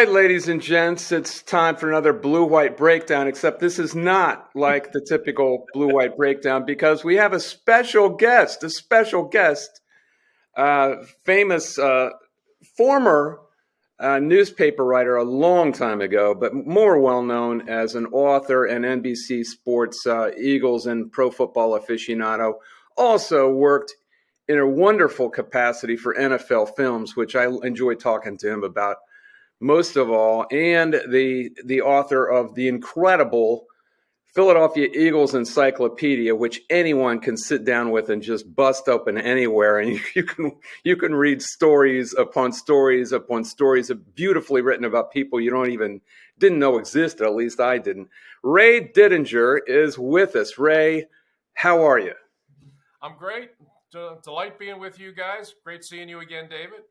right, ladies and gents, it's time for another blue-white breakdown, except this is not like the typical blue-white breakdown because we have a special guest, famous former newspaper writer a long time ago, but more well-known as an author and NBC Sports Eagles and Pro Football aficionado. Also worked in a wonderful capacity for NFL Films, which I enjoy talking to him about most of all, and the author of the incredible Philadelphia Eagles Encyclopedia, which anyone can sit down with and just bust open anywhere, and you can read stories upon stories upon stories, beautifully written about people you didn't know existed. At least I didn't. Ray Didinger is with us. Ray, how are you? I'm great. Delight being with you guys. Great seeing you again, David.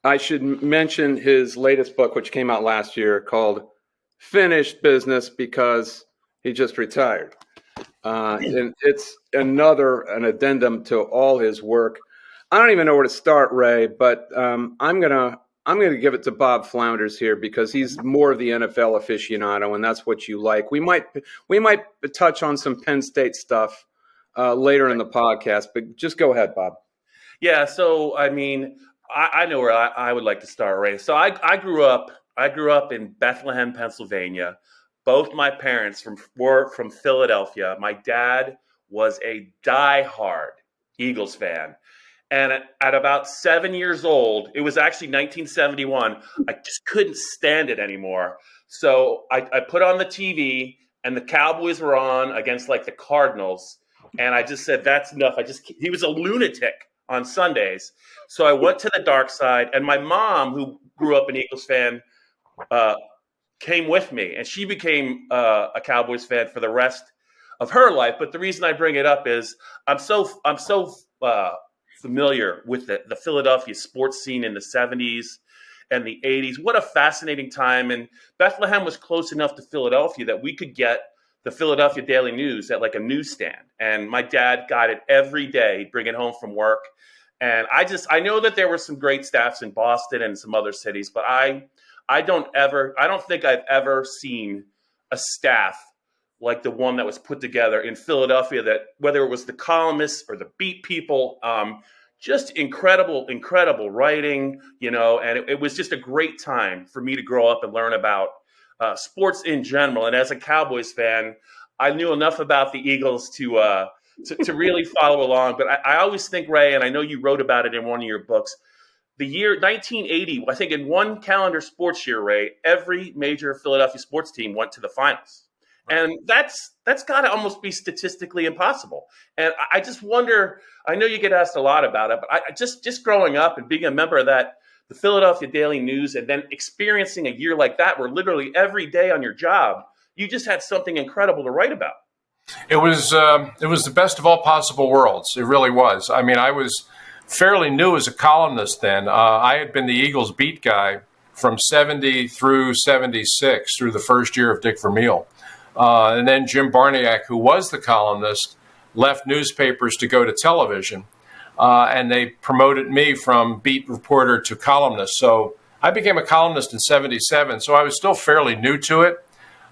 I should mention his latest book, which came out last year, called Finished Business, because he just retired. And it's an addendum to all his work. I don't even know where to start, Ray, but I'm gonna give it to Bob Flounders here because he's more of the NFL aficionado, and that's what you like. We might touch on some Penn State stuff later in the podcast, but just go ahead, Bob. Yeah, so I mean, I know where I would like to start, Ray. So I grew up in Bethlehem, Pennsylvania. Both my parents were from Philadelphia. My dad was a diehard Eagles fan. And at about 7 years old, it was actually 1971, I just couldn't stand it anymore. So I put on the TV, and the Cowboys were on against like the Cardinals. And I just said, that's enough. He was a lunatic on Sundays. So I went to the dark side, and my mom, who grew up an Eagles fan, came with me, and she became a Cowboys fan for the rest of her life. But the reason I bring it up is I'm so familiar with the Philadelphia sports scene in the 70s and the 80s. What a fascinating time. And Bethlehem was close enough to Philadelphia that we could get the Philadelphia Daily News at like a newsstand. And my dad got it every day, he'd bring it home from work. And I know that there were some great staffs in Boston and some other cities, but I don't think I've ever seen a staff like the one that was put together in Philadelphia, that whether it was the columnists or the beat people, just incredible writing, and it was just a great time for me to grow up and learn about sports in general. And as a Cowboys fan, I knew enough about the Eagles to really follow along. But I always think, Ray, and I know you wrote about it in one of your books, the year 1980, I think in one calendar sports year, Ray, every major Philadelphia sports team went to the finals. Right. And that's got to almost be statistically impossible. And I just wonder, I know you get asked a lot about it, but I just growing up and being a member of the Philadelphia Daily News, and then experiencing a year like that where literally every day on your job, you just had something incredible to write about. It was the best of all possible worlds. It really was. I mean, I was fairly new as a columnist then. I had been the Eagles beat guy from 70 through 76, through the first year of Dick Vermeil. And then Jim Barniak, who was the columnist, left newspapers to go to television. And they promoted me from beat reporter to columnist. So I became a columnist in 77. So I was still fairly new to it,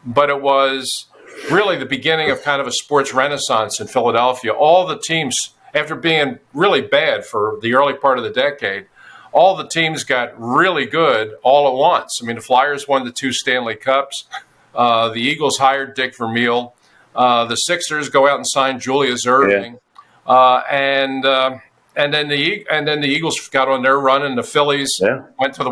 but it was really the beginning of kind of a sports renaissance in Philadelphia. All the teams, after being really bad for the early part of the decade, all the teams got really good all at once. I mean, the Flyers won the 2 Stanley Cups. The Eagles hired Dick Vermeil. The Sixers go out and sign Julius Erving. Yeah. And then the Eagles got on their run, and the Phillies went to the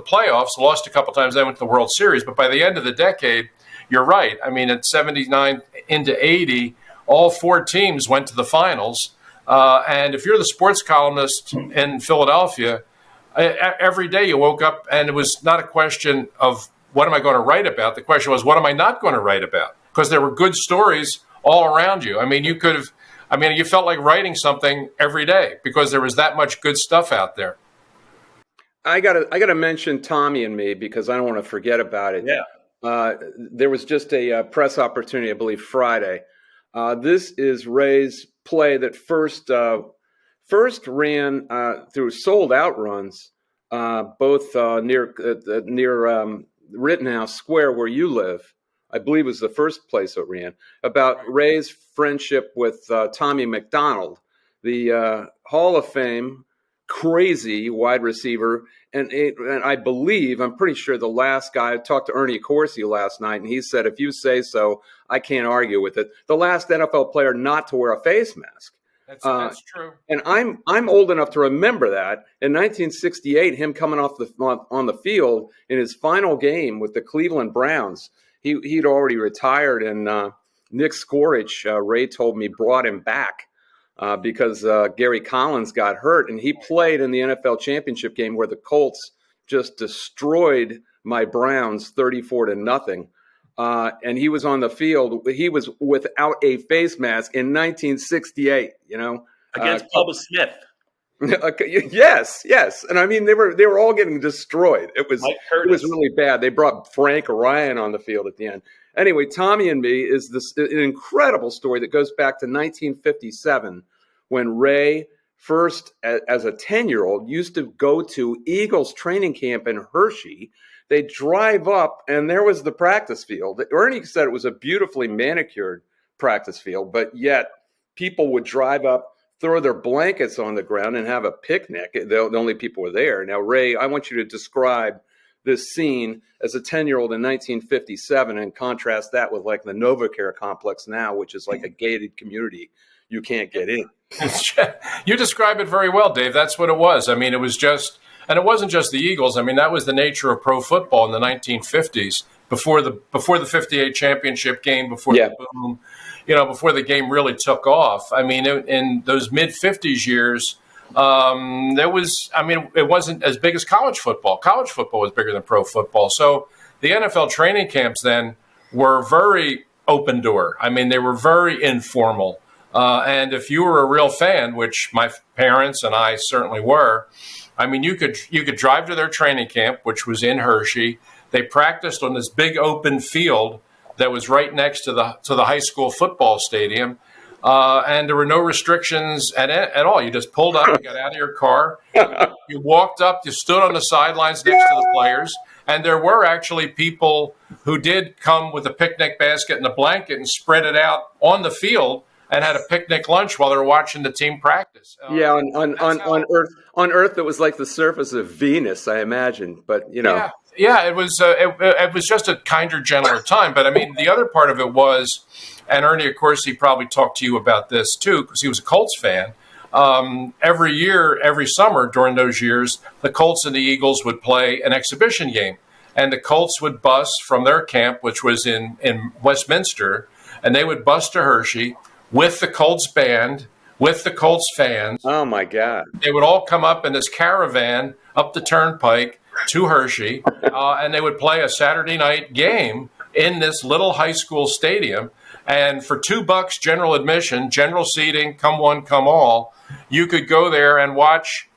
playoffs, lost a couple times, then went to the World Series. But by the end of the decade, you're right. I mean, at 79 into 80, all 4 teams went to the finals. And if you're the sports columnist in Philadelphia, every day you woke up and it was not a question of what am I going to write about? The question was, what am I not going to write about? Because there were good stories all around you. I mean, you felt like writing something every day because there was that much good stuff out there. I gotta mention Tommy and me because I don't want to forget about it. Yeah. There was just a press opportunity, I believe, Friday. This is Ray's play that first ran through sold-out runs both near Rittenhouse Square, where you live. I believe was the first place it ran, about Ray's friendship with Tommy McDonald, the Hall of Fame crazy wide receiver. And I believe, I'm pretty sure the last guy, I talked to Ernie Corsi last night, and he said, if you say so, I can't argue with it. The last NFL player not to wear a face mask. That's true. And I'm old enough to remember that in 1968, him coming off on the field in his final game with the Cleveland Browns. He'd already retired, and Nick Skorich, Ray told me, brought him back because Gary Collins got hurt, and he played in the NFL championship game where the Colts just destroyed my Browns 34-0. And he was on the field. He was without a face mask in 1968. Against Bubba Smith. Yes, and I mean they were all getting destroyed. It was really bad. They brought Frank Ryan on the field at the end. Anyway, Tommy and Me is an incredible story that goes back to 1957 when Ray first, as a 10-year-old, used to go to Eagles training camp in Hershey. They drive up, and there was the practice field. Ernie said it was a beautifully manicured practice field, but yet people would drive up, throw their blankets on the ground, and have a picnic. The only people were there. Now, Ray, I want you to describe this scene as a 10-year-old in 1957 and contrast that with like the NovaCare complex now, which is like a gated community. You can't get in. You describe it very well, Dave. That's what it was. I mean, it was just, and it wasn't just the Eagles. I mean, that was the nature of pro football in the 1950s, before the 58 championship game, before the boom, before the game really took off. I mean, in those mid-50s years, it wasn't as big as college football. College football was bigger than pro football. So the NFL training camps then were very open door. I mean, they were very informal. And if you were a real fan, which my parents and I certainly were, I mean, you could drive to their training camp, which was in Hershey. They practiced on this big open field that was right next to the high school football stadium. And there were no restrictions at all. You just pulled up, you got out of your car, you walked up, you stood on the sidelines next to the players. And there were actually people who did come with a picnic basket and a blanket and spread it out on the field and had a picnic lunch while they were watching the team practice. On Earth, it was like the surface of Venus, I imagine. But yeah, it was just a kinder, gentler time. But I mean, the other part of it was, and Ernie, of course, he probably talked to you about this too, because he was a Colts fan. Every year, every summer during those years, the Colts and the Eagles would play an exhibition game, and the Colts would bus from their camp, which was in Westminster, and they would bus to Hershey with the Colts band, with the Colts fans. Oh, my God. They would all come up in this caravan up the turnpike to Hershey, and they would play a Saturday night game in this little high school stadium. And for $2 general admission, general seating, come one, come all, you could go there and watch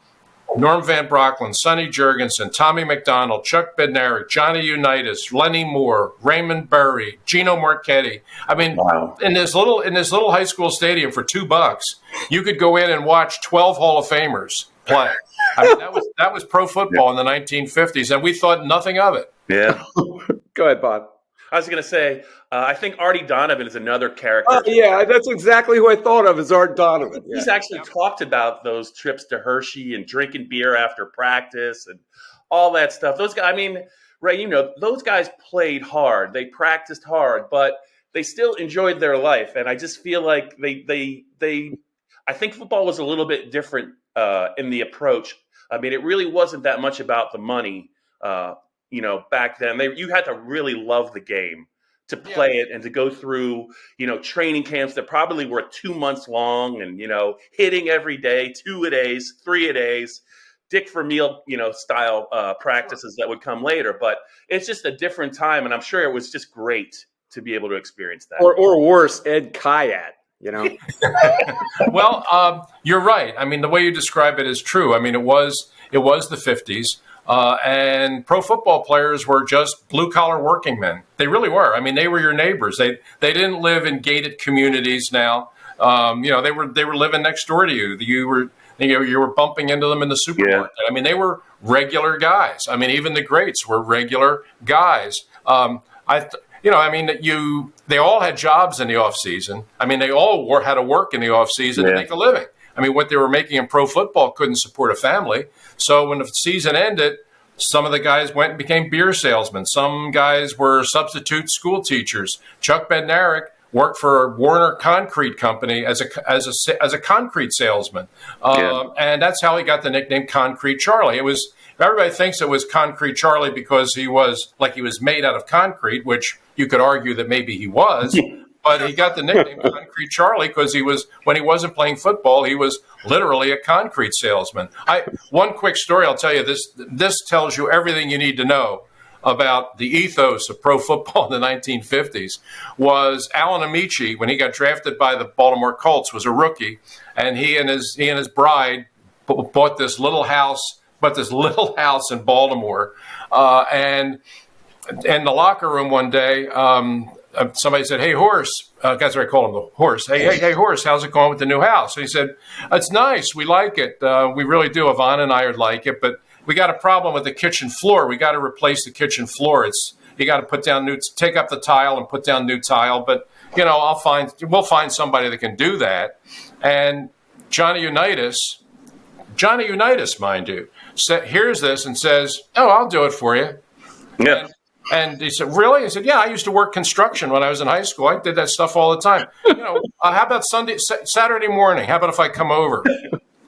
Norm Van Brocklin, Sonny Jurgensen, Tommy McDonald, Chuck Bednarik, Johnny Unitas, Lenny Moore, Raymond Burry, Gino Marchetti. I mean, wow. in this little high school stadium for $2, you could go in and watch 12 Hall of Famers play. I mean, that was pro football in the 1950s, and we thought nothing of it. Yeah. Go ahead, Bob. I was going to say, I think Artie Donovan is another character. Oh, yeah, that's exactly who I thought of as Art Donovan. Yeah. He's actually talked about those trips to Hershey and drinking beer after practice and all that stuff. Those guys, I mean, Ray, those guys played hard. They practiced hard, but they still enjoyed their life. And I just feel like I think football was a little bit different in the approach. I mean, it really wasn't that much about the money. Back then, you had to really love the game to play it and to go through, training camps that probably were 2 months long and, hitting every day, 2-a-days, 3-a-days, Dick Vermeil, style practices that would come later. But it's just a different time. And I'm sure it was just great to be able to experience that. Or worse, Ed Kayat. Well, you're right. I mean, the way you describe it is true. I mean, it was the 50s. And pro football players were just blue-collar working men. They really were. I mean, they were your neighbors. They didn't live in gated communities now. They were living next door to you. You were bumping into them in the supermarket. I mean, they were regular guys. I mean, even the greats were regular guys. They all had jobs in the off season. I mean, they all had to work in the off season to make a living. I mean, what they were making in pro football couldn't support a family. So when the season ended, some of the guys went and became beer salesmen. Some guys were substitute school teachers. Chuck Bednarik worked for Warner Concrete Company as a concrete salesman, and that's how he got the nickname Concrete Charlie. Everybody thinks it was Concrete Charlie because he was made out of concrete, which you could argue that maybe he was. But he got the nickname Concrete Charlie because when he wasn't playing football, he was literally a concrete salesman. One quick story I'll tell you. This tells you everything you need to know about the ethos of pro football in the 1950s. Was Alan Amici, when he got drafted by the Baltimore Colts, was a rookie, and he and his bride bought this little house in Baltimore, and in the locker room one day. Somebody said, "Hey, Horse," that's what I call him, the Horse. Hey, Horse, how's it going with the new house? And he said, "It's nice. We like it. We really do. Yvonne and I would like it, but we got a problem with the kitchen floor. We got to replace the kitchen floor. You got to put down take up the tile and put down new tile. But we'll find somebody that can do that." And Johnny Unitas, mind you, hears this and says, "Oh, I'll do it for you." Yeah. And he said, "Really?" He said, "Yeah, I used to work construction when I was in high school. I did that stuff all the time. How about Saturday morning? How about if I come over?"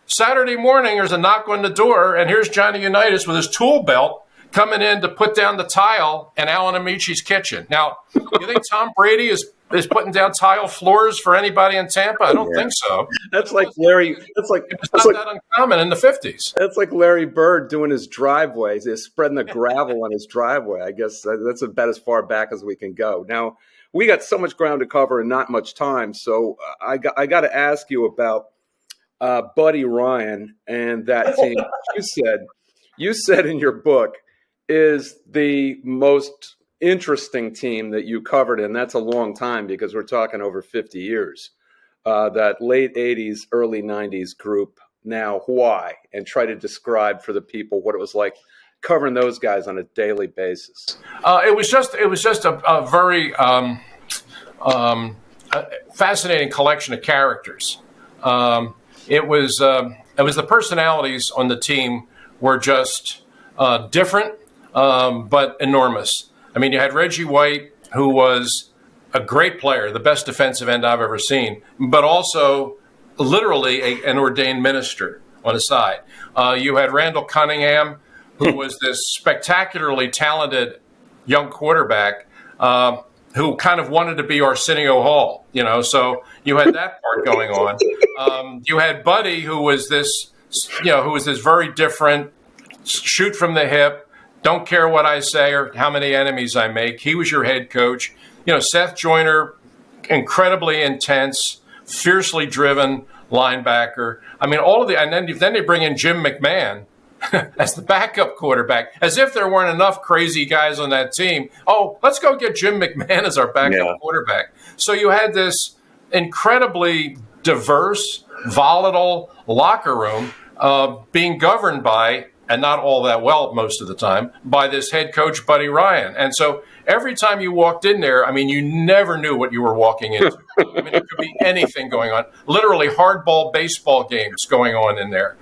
Saturday morning, there's a knock on the door, and here's Johnny Unitas with his tool belt coming in to put down the tile in Alan Amici's kitchen. Now, you think Tom Brady is putting down tile floors for anybody in Tampa? I don't think so. That's like Larry. It's not that uncommon in the 50s. That's like Larry Bird doing his driveway. He's spreading the gravel on his driveway. I guess that's about as far back as we can go. Now, we got so much ground to cover and not much time, so I got to ask you about Buddy Ryan and that team. You said in your book is the most interesting team that you covered, and that's a long time because we're talking over 50 years. That late 80s, early 90s group. Now, why? And try to describe for the people what it was like covering those guys on a daily basis. It was just a very fascinating collection of characters. It was the personalities on the team were just different, but enormous. I mean, you had Reggie White, who was a great player, the best defensive end I've ever seen, but also literally an ordained minister on the side. You had Randall Cunningham, who was this spectacularly talented young quarterback who kind of wanted to be Arsenio Hall, so you had that part going on. You had Buddy, who was this very different, shoot from the hip, don't care what I say or how many enemies I make. He was your head coach. Seth Joyner, incredibly intense, fiercely driven linebacker. I mean, and then they bring in Jim McMahon as the backup quarterback, as if there weren't enough crazy guys on that team. Oh, let's go get Jim McMahon as our backup quarterback. So you had this incredibly diverse, volatile locker room being governed by, and not all that well most of the time, by this head coach, Buddy Ryan. And so every time you walked in there, I mean, you never knew what you were walking into. I mean, it could be anything going on. Literally hardball baseball games going on in there.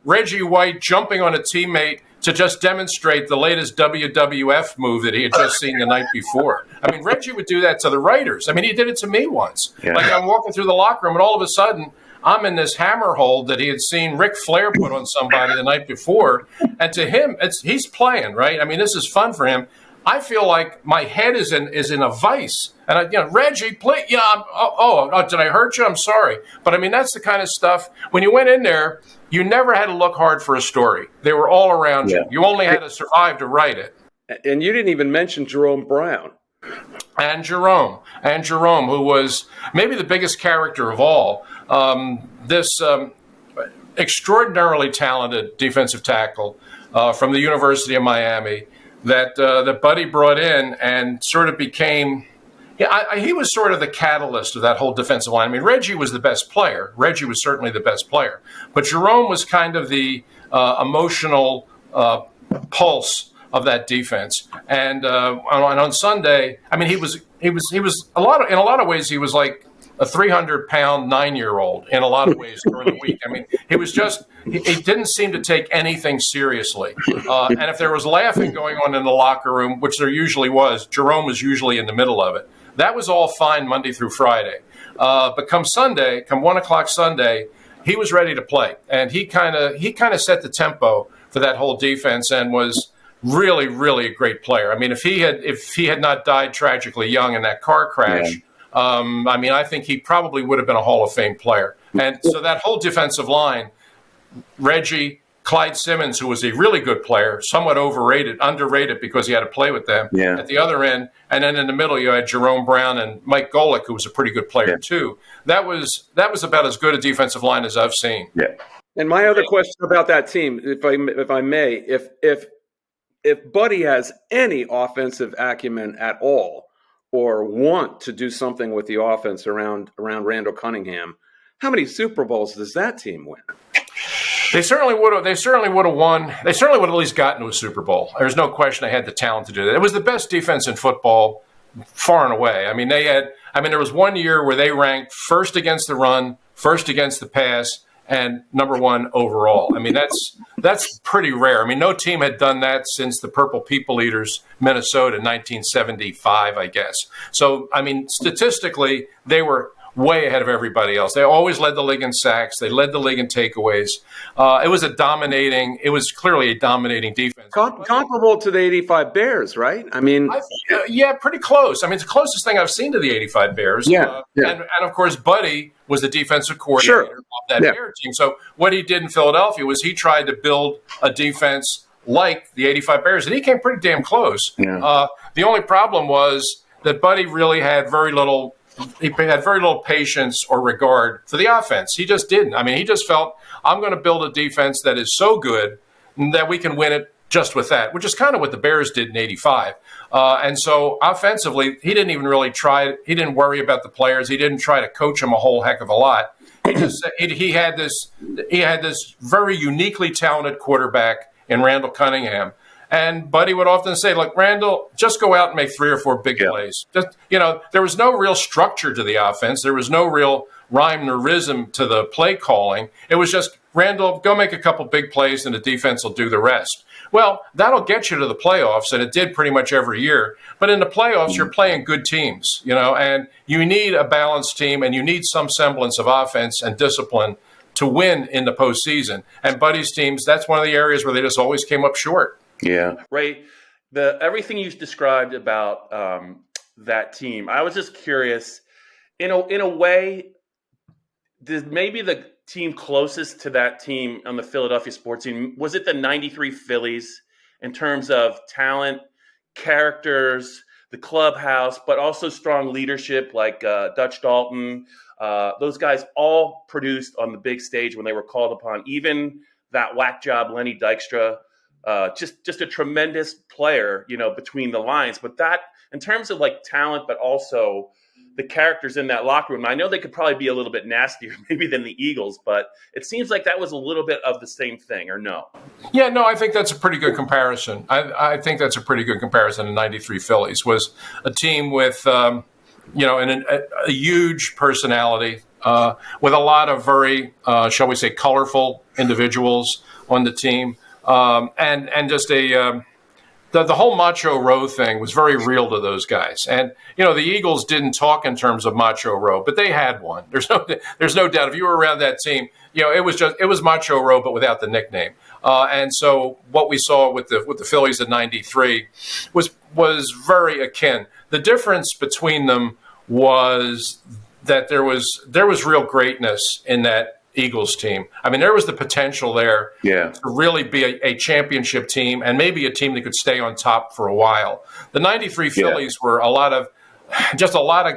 Reggie White jumping on a teammate to just demonstrate the latest WWF move that he had just seen the night before. I mean, Reggie would do that to the writers. I mean, he did it to me once. Yeah. Like I'm walking through the locker room and all of a sudden I'm in this hammer hold that he had seen Ric Flair put on somebody the night before. And to him, he's playing, right? I mean, this is fun for him. I feel like my head is in a vice. And Reggie, please, did I hurt you? I'm sorry. But I mean, that's the kind of stuff, when you went in there, you never had to look hard for a story. They were all around you. You only had to survive to write it. And you didn't even mention Jerome Brown. And Jerome, who was maybe the biggest character of all. This extraordinarily talented defensive tackle from the University of Miami that Buddy brought in and sort of became, Yeah, he was sort of the catalyst of that whole defensive line. I mean, Reggie was the best player. Reggie was certainly the best player. But Jerome was kind of the emotional pulse of that defense. And on Sunday, I mean, he was in a lot of ways he was like a 300-pound 9-year-old in a lot of ways during the week. I mean, he didn't seem to take anything seriously. And if there was laughing going on in the locker room, which there usually was, Jerome was usually in the middle of it. That was all fine Monday through Friday. But come 1 o'clock Sunday, he was ready to play. And he kind of set the tempo for that whole defense and was really, really a great player. I mean, if he had not died tragically young in that car crash, I mean, I think he probably would have been a Hall of Fame player. And so that whole defensive line, Reggie, Clyde Simmons, who was a really good player, somewhat underrated because he had to play with them at the other end. And then in the middle, you had Jerome Brown and Mike Golick, who was a pretty good player too. That was about as good a defensive line as I've seen. Yeah. And my other question about that team, if I may, if Buddy has any offensive acumen at all, or want to do something with the offense around Randall Cunningham, how many Super Bowls does that team win? They certainly would have won. They certainly would have at least gotten to a Super Bowl. There's no question they had the talent to do that. It was the best defense in football, far and away. I mean, there was one year where they ranked first against the run, first against the pass, and number one overall. I mean, that's pretty rare. I mean, no team had done that since the Purple People Eaters, Minnesota, in 1975, I guess. So, I mean, statistically, they were way ahead of everybody else. They always led the league in sacks. They led the league in takeaways. It was clearly a dominating defense. Comparable to the 85 Bears, right? I mean, yeah, pretty close. I mean, it's the closest thing I've seen to the 85 Bears. Yeah. And of course, Buddy was the defensive coordinator of that Bear team. So what he did in Philadelphia was he tried to build a defense like the 85 Bears, and he came pretty damn close. Yeah. The only problem was that Buddy really had very little patience or regard for the offense. He just didn't. I mean, he just felt, I'm going to build a defense that is so good that we can win it just with that, which is kind of what the Bears did in 85. And so offensively, he didn't even really try. He didn't worry about the players. He didn't try to coach them a whole heck of a lot. He had this very uniquely talented quarterback in Randall Cunningham. And Buddy would often say, look, Randall, just go out and make 3 or 4 big plays. Just, there was no real structure to the offense. There was no real rhyme nor rhythm to the play calling. It was just, Randall, go make a couple big plays and the defense will do the rest. Well, that'll get you to the playoffs, and it did pretty much every year. But in the playoffs, you're playing good teams, and you need a balanced team, and you need some semblance of offense and discipline to win in the postseason. And Buddy's teams, that's one of the areas where they just always came up short. Yeah. Ray, everything you described about that team, I was just curious, in a way, did maybe the team closest to that team on the Philadelphia sports team, was it the 93 Phillies in terms of talent, characters, the clubhouse, but also strong leadership like Dutch Dalton? Those guys all produced on the big stage when they were called upon. Even that whack job, Lenny Dykstra, just a tremendous player, between the lines. But that, in terms of like talent, but also the characters in that locker room, I know they could probably be a little bit nastier maybe than the Eagles, but it seems like that was a little bit of the same thing, or no? Yeah, no, I think that's a pretty good comparison. I think that's a pretty good comparison. The 93 Phillies was a team with, a huge personality, with a lot of very, shall we say, colorful individuals on the team. And just the whole Macho Row thing was very real to those guys. And, the Eagles didn't talk in terms of Macho Row, but they had one. There's no doubt. If you were around that team, it was Macho Row, but without the nickname. And so what we saw with the Phillies in 93 was very akin. The difference between them was that there was real greatness in that Eagles team. I mean, there was the potential there to really be a championship team and maybe a team that could stay on top for a while. The 93 Phillies were a lot of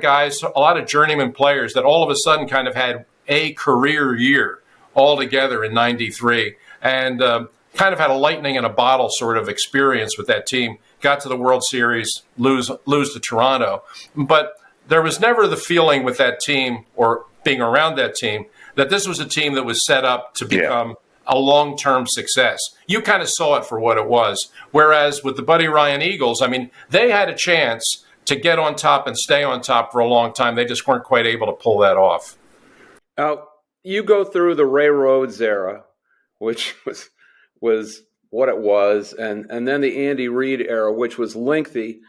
guys, a lot of journeyman players that all of a sudden kind of had a career year all together in 93 and kind of had a lightning in a bottle sort of experience with that team. Got to the World Series, lose to Toronto. But there was never the feeling with that team or being around that team that this was a team that was set up to become a long-term success. You kind of saw it for what it was. Whereas with the Buddy Ryan Eagles, I mean, they had a chance to get on top and stay on top for a long time. They just weren't quite able to pull that off. Now, you go through the Ray Rhodes era, which was what it was, and then the Andy Reid era, which was lengthy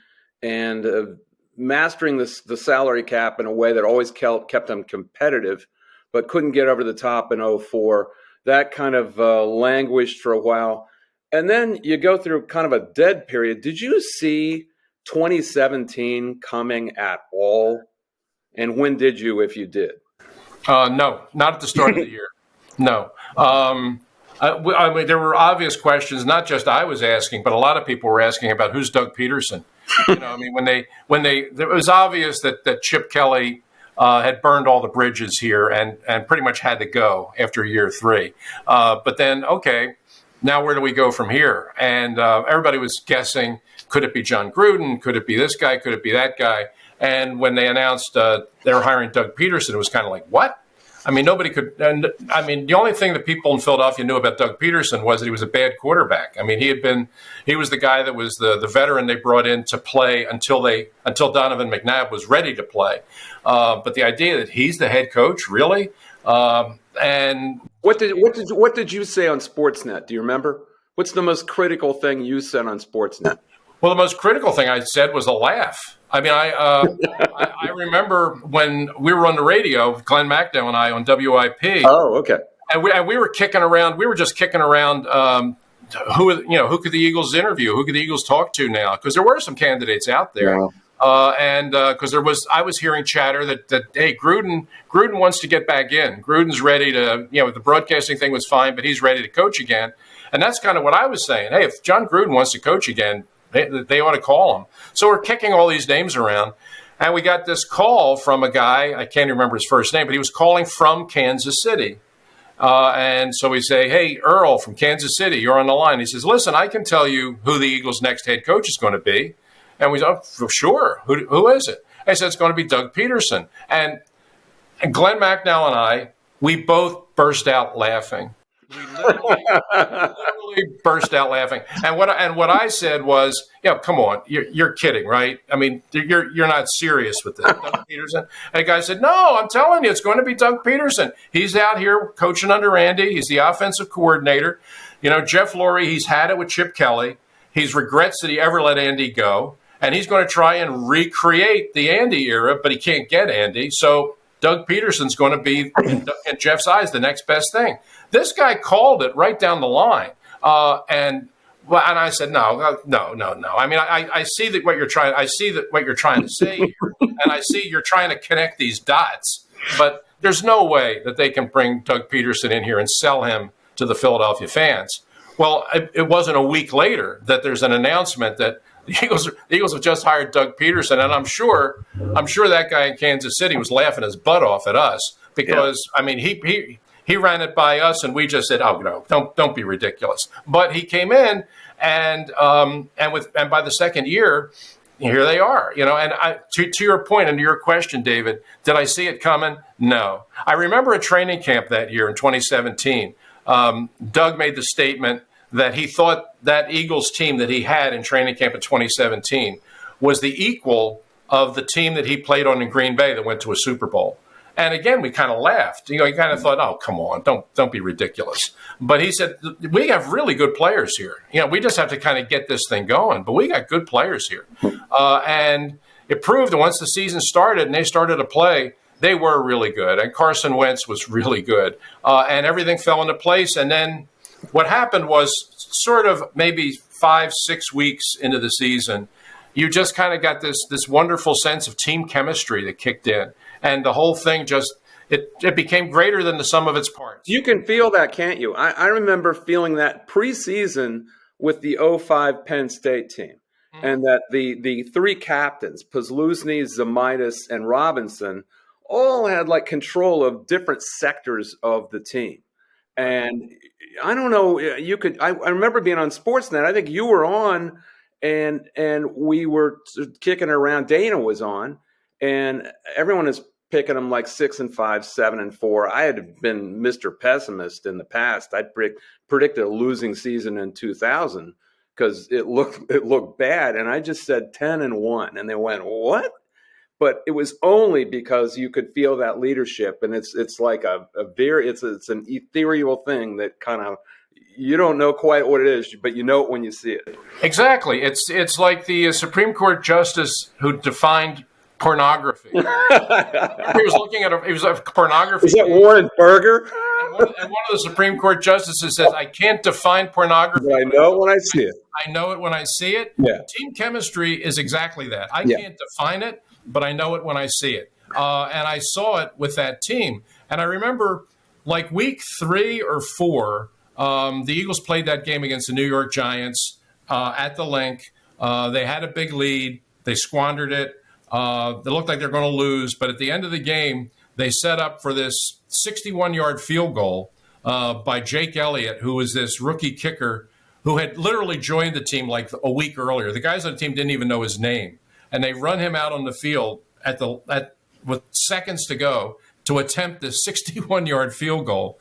and mastering the salary cap in a way that always kept them competitive, but couldn't get over the top in 2004. That kind of languished for a while. And then you go through kind of a dead period. Did you see 2017 coming at all? And when did you, if you did? No, not at the start of the year. No. I mean, there were obvious questions, not just I was asking, but a lot of people were asking about who's Doug Pederson. You know, I mean, it was obvious that Chip Kelly had burned all the bridges here and pretty much had to go after year 3. But then, okay, now where do we go from here? And everybody was guessing, could it be John Gruden? Could it be this guy? Could it be that guy? And when they announced they were hiring Doug Pederson, it was kind of like, what? I mean, nobody could. And I mean, the only thing that people in Philadelphia knew about Doug Pederson was that he was a bad quarterback. I mean, he was the guy that was the veteran they brought in to play until Donovan McNabb was ready to play. But the idea that he's the head coach, really? And what did you say on Sportsnet? Do you remember? What's the most critical thing you said on Sportsnet? Well, the most critical thing I said was a laugh. I mean, I remember when we were on the radio, Glenn McDowell and I on WIP. Oh, okay. And we were kicking around. We were just kicking around. Who could the Eagles interview? Who could the Eagles talk to now? Because there were some candidates out there. Yeah. And because I was hearing chatter that hey, Gruden wants to get back in. Gruden's ready to, the broadcasting thing was fine, but he's ready to coach again. And that's kind of what I was saying. Hey, if John Gruden wants to coach again, they ought to call him. So we're kicking all these names around, and we got this call from a guy, I can't remember his first name, but he was calling from Kansas City. And so we say, hey, Earl from Kansas City, you're on the line. He says, listen, I can tell you who the Eagles' next head coach is going to be. And we said, oh, sure. Who is it? I said, it's going to be Doug Pederson. And Glenn McDowell and I, we both burst out laughing. We literally burst out laughing. And what I said was, come on, you're kidding, right? I mean, you're not serious with this, Doug Pederson. And the guy said, no, I'm telling you, it's going to be Doug Pederson. He's out here coaching under Andy. He's the offensive coordinator. Jeff Lurie, he's had it with Chip Kelly. He regrets that he ever let Andy go. And he's going to try and recreate the Andy era, but he can't get Andy. So Doug Pederson's going to be, in Jeff's eyes, the next best thing. This guy called it right down the line. And I said, no. I mean, I see that what you're trying. I see that what you're trying to say here, and I see you're trying to connect these dots. But there's no way that they can bring Doug Pederson in here and sell him to the Philadelphia fans. Well, it wasn't a week later that there's an announcement that the Eagles have just hired Doug Pederson, and I'm sure that guy in Kansas City was laughing his butt off at us because I mean he ran it by us, and we just said, oh no, don't be ridiculous. But he came in, and by the second year, here they are. And to your point and to your question, David, did I see it coming? No. I remember a training camp that year in 2017. Doug made the statement that he thought that Eagles team that he had in training camp in 2017 was the equal of the team that he played on in Green Bay that went to a Super Bowl. And again, we kind of laughed. He kind of thought, oh, come on, don't be ridiculous. But he said, we have really good players here. We just have to kind of get this thing going. But we got good players here. And it proved that once the season started and they started to play, they were really good. And Carson Wentz was really good. And everything fell into place. And then what happened was sort of maybe 5-6 weeks into the season, you just kind of got this wonderful sense of team chemistry that kicked in. And the whole thing it became greater than the sum of its parts. You can feel that, can't you? I remember feeling that preseason with the 2005 Penn State team. Mm-hmm. And that the three captains, Posluszny, Zemaitis, and Robinson, all had like control of different sectors of the team. And I don't know, I remember being on Sportsnet. I think you were on and we were kicking around. Dana was on. and everyone is picking them like 6-5, 7-4. I had been Mr. Pessimist in the past. I'd predicted a losing season in 2000 because it looked bad, and I just said 10-1, and they went, what? But it was only because you could feel that leadership, and it's like it's an ethereal thing that kind of, you don't know quite what it is, but you know it when you see it. Exactly. It's like the Supreme Court justice who defined pornography. He was looking at a pornography. Is that Warren Burger? And one of the Supreme Court justices says, I can't define pornography. But I know it when I see it. I know it when I see it. Yeah. Team chemistry is exactly that. I can't define it, but I know it when I see it. And I saw it with that team. And I remember like week 3 or 4, the Eagles played that game against the New York Giants at the Link. They had a big lead. They squandered it. They looked like they're going to lose. But at the end of the game, they set up for this 61-yard field goal by Jake Elliott, who was this rookie kicker who had literally joined the team like a week earlier. The guys on the team didn't even know his name. And they run him out on the field with seconds to go to attempt this 61-yard field goal.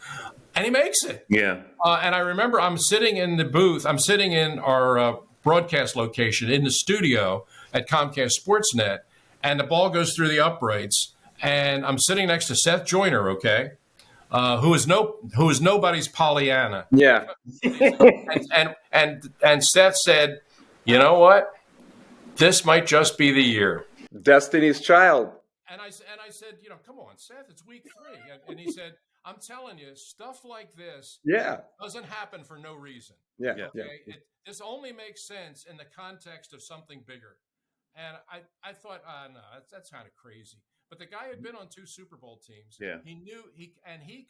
And he makes it. Yeah. And I remember I'm sitting in the booth. I'm sitting in our broadcast location in the studio at Comcast Sportsnet, and the ball goes through the uprights. And I'm sitting next to Seth Joyner, okay, who is nobody's Pollyanna. Yeah. and Seth said, you know what? This might just be the year. Destiny's Child. And I said, come on, Seth, it's week 3. And he said, I'm telling you, stuff like this doesn't happen for no reason. Yeah. Okay? This only makes sense in the context of something bigger. And I thought, no, that's kind of crazy. But the guy had been on 2 Super Bowl teams. Yeah. He knew he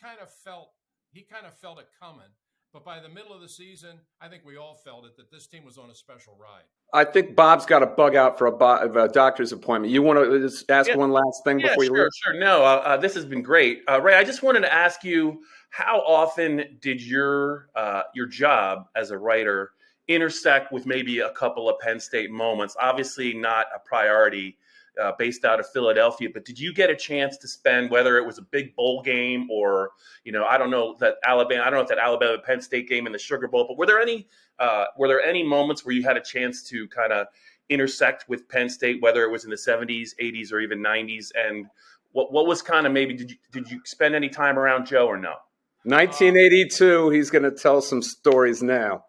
kind of felt it coming. But by the middle of the season, I think we all felt it, that this team was on a special ride. I think Bob's got to bug out for a doctor's appointment. You want to just ask one last thing before you leave? Sure. No, this has been great. Ray, I just wanted to ask you, how often did your job as a writer intersect with maybe a couple of Penn State moments? Obviously not a priority based out of Philadelphia, but did you get a chance to spend, whether it was a big bowl game or, I don't know if that Alabama Penn State game in the Sugar Bowl, but were there any moments where you had a chance to kind of intersect with Penn State, whether it was in the 70s, 80s, or even 90s? And what was kind of, maybe did you spend any time around Joe or no? 1982. He's going to tell some stories now.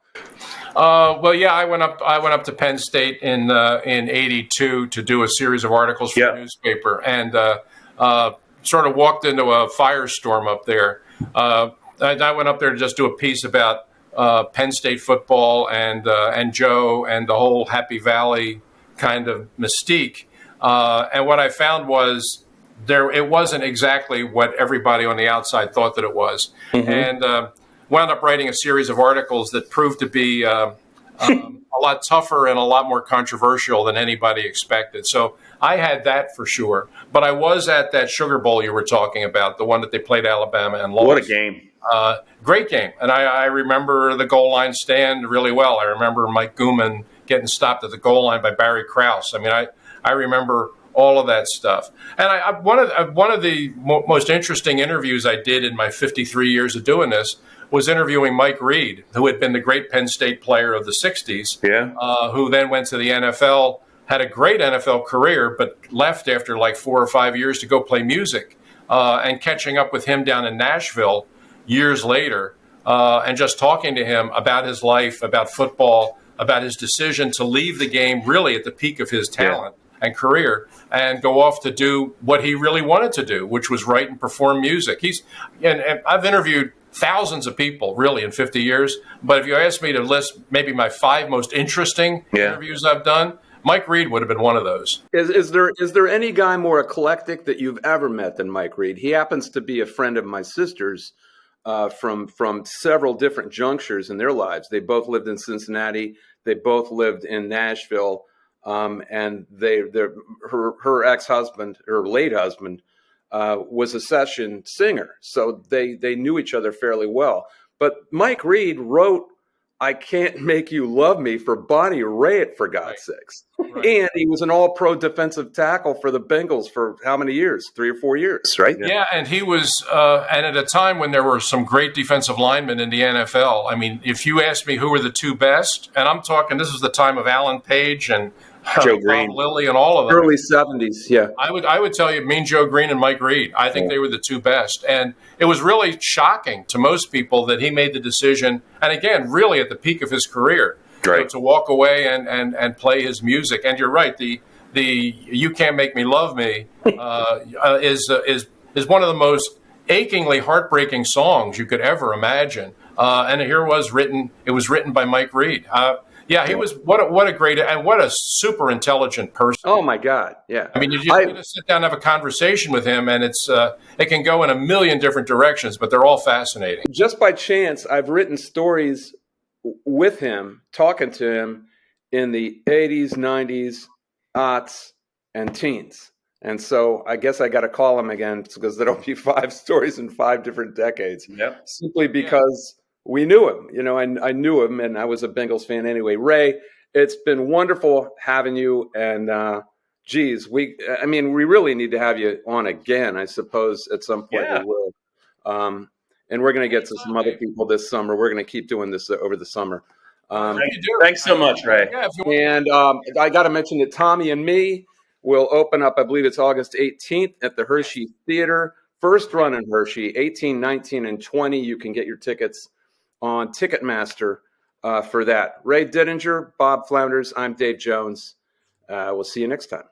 Well, yeah, I went up to Penn State in '82 to do a series of articles for the newspaper, and sort of walked into a firestorm up there. I went up there to just do a piece about Penn State football and Joe and the whole Happy Valley kind of mystique. And what I found was it wasn't exactly what everybody on the outside thought that it was, and wound up writing a series of articles that proved to be a lot tougher and a lot more controversial than anybody expected. So I had that for sure. But I was at that Sugar Bowl you were talking about, the one that they played Alabama and lost. What a game. Great game. And I remember the goal line stand really well. I remember Mike Gooman getting stopped at the goal line by Barry Krause. I mean, I remember all of that stuff. And one of the most interesting interviews I did in my 53 years of doing this was interviewing Mike Reid, who had been the great Penn State player of the 60s, who then went to the NFL, had a great NFL career, but left after like 4 or 5 years to go play music, and catching up with him down in Nashville years later, and just talking to him about his life, about football, about his decision to leave the game really at the peak of his talent and career and go off to do what he really wanted to do, which was write and perform music. And I've interviewed thousands of people really in 50 years, but if you ask me to list maybe my 5 most interesting interviews I've done, Mike Reid would have been one of those. Is there any guy more eclectic that you've ever met than Mike Reid? He happens to be a friend of my sister's from several different junctures in their lives. They both lived in Cincinnati. They both lived in Nashville. And her ex-husband, her late husband, was a session singer. So they knew each other fairly well. But Mike Reid wrote I Can't Make You Love Me for Bonnie Raitt, for God's sakes. Right. And he was an all-pro defensive tackle for the Bengals for how many years? 3 or 4 years, right? Yeah, and he was, and at a time when there were some great defensive linemen in the NFL. I mean, if you ask me who were the two best, and I'm talking, this is the time of Alan Page and Joe Bob Green. Lilly and all of them. Early 70s, yeah. I would tell you, Mean Joe Green and Mike Reid. I think they were the two best, and it was really shocking to most people that he made the decision. And again, really at the peak of his career, to walk away and play his music. And you're right, the "You Can't Make Me Love Me" is one of the most achingly heartbreaking songs you could ever imagine. And here it was written by Mike Reid. Yeah, he was what a great and what a super intelligent person. Oh my God, yeah. I mean, you just need to sit down and have a conversation with him, and it can go in a million different directions, but they're all fascinating. Just by chance, I've written stories with him, talking to him in the 80s, 90s, aughts, and teens. And so I guess I got to call him again because there'll be 5 stories in 5 different decades. Yep. Simply because we knew him. You know, I knew him, and I was a Bengals fan anyway. Ray, it's been wonderful having you. And geez, we really need to have you on again. I suppose at some point we will. And we're going to get to some other people this summer. We're going to keep doing this over the summer. Thanks so much, Ray. And I got to mention that Tommy and Me will open up, I believe it's August 18th at the Hershey Theater. First run in Hershey, 18, 19, and 20. You can get your tickets on Ticketmaster for that. Ray Didinger, Bob Flounders, I'm Dave Jones. We'll see you next time.